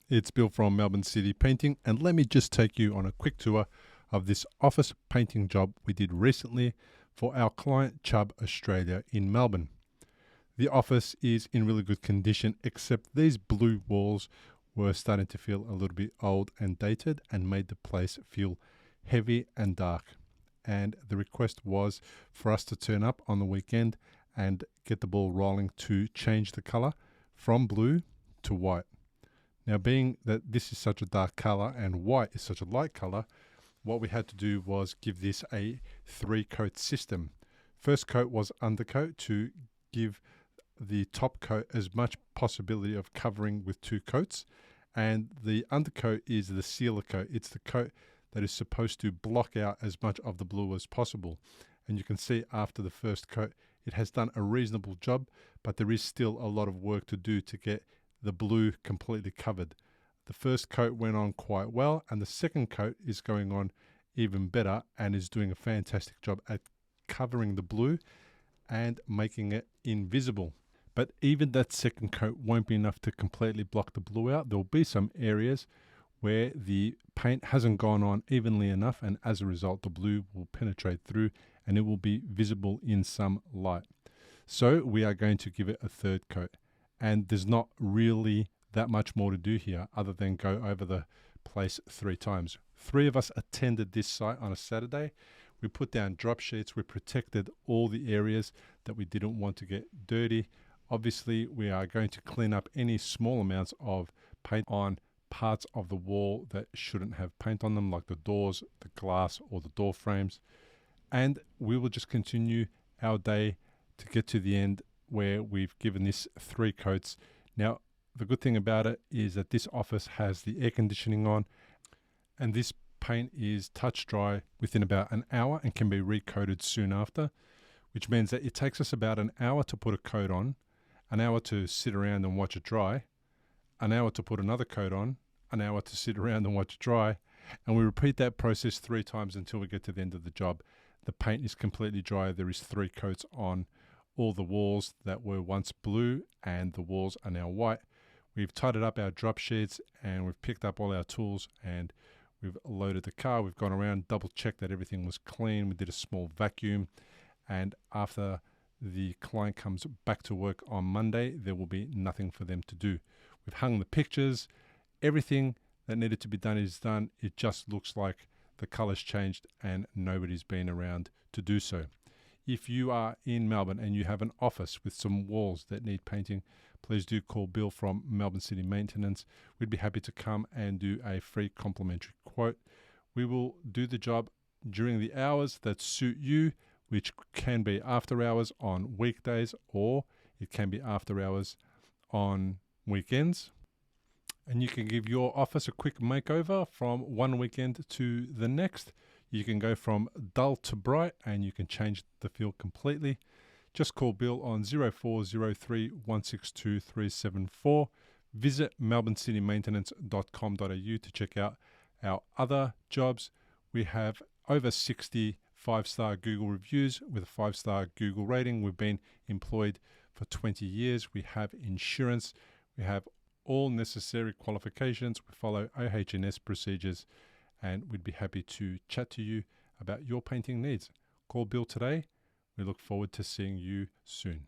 It's Bill from Melbourne City Painting, and let me just take you on a quick tour of this office painting job we did recently for our client Chubb Australia in Melbourne. The office is in really good condition, except these blue walls were starting to feel a little bit old and dated and made the place feel heavy and dark. And the request was for us to turn up on the weekend and get the ball rolling to change the color from blue to white. Now, being that this is such a dark color and white is such a light color, what we had to do was give this a 3-coat system. First coat was undercoat to give the top coat as much possibility of covering with 2 coats, and the undercoat is the sealer coat. It's the coat that is supposed to block out as much of the blue as possible. And you can see after the first coat, it has done a reasonable job, but there is still a lot of work to do to get the blue completely covered. The first coat went on quite well, and the second coat is going on even better and is doing a fantastic job at covering the blue and making it invisible. But even that second coat won't be enough to completely block the blue out. There will be some areas where the paint hasn't gone on evenly enough, and as a result the blue will penetrate through and it will be visible in some light. So we are going to give it a 3rd coat, and there's not really that much more to do here other than go over the place 3 times. 3 of us attended this site on a Saturday. We put down drop sheets. We protected all the areas that we didn't want to get dirty. Obviously, we are going to clean up any small amounts of paint on parts of the wall that shouldn't have paint on them, like the doors, the glass, or the door frames. And we will just continue our day to get to the end where we've given this 3 coats. Now, the good thing about it is that this office has the air conditioning on, and this paint is touch dry within about an hour and can be recoated soon after, which means that it takes us about an hour to put a coat on, an hour to sit around and watch it dry, an hour to put another coat on, an hour to sit around and watch it dry, and we repeat that process 3 times until we get to the end of the job. The paint is completely dry. There is 3 coats on all the walls that were once blue, and the walls are now white. We've tidied up our drop sheets and we've picked up all our tools and we've loaded the car. We've gone around, double checked that everything was clean. We did a small vacuum, and after the client comes back to work on Monday, there will be nothing for them to do. We've hung the pictures. Everything that needed to be done is done. It just looks like the colors changed and nobody's been around to do so. If you are in Melbourne and you have an office with some walls that need painting, please do call Bill from Melbourne City Maintenance. We'd be happy to come and do a free complimentary quote. We will do the job during the hours that suit you, which can be after hours on weekdays, or it can be after hours on weekends. And you can give your office a quick makeover from one weekend to the next. You can go from dull to bright and you can change the feel completely. Just call Bill on 0403 162 374. Visit melbournecitymaintenance.com.au to check out our other jobs. We have over 60 5-star Google reviews with a 5-star Google rating. We've been employed for 20 years. We have insurance. We have all necessary qualifications. We follow OH&S procedures, and we'd be happy to chat to you about your painting needs. Call Bill today. We look forward to seeing you soon.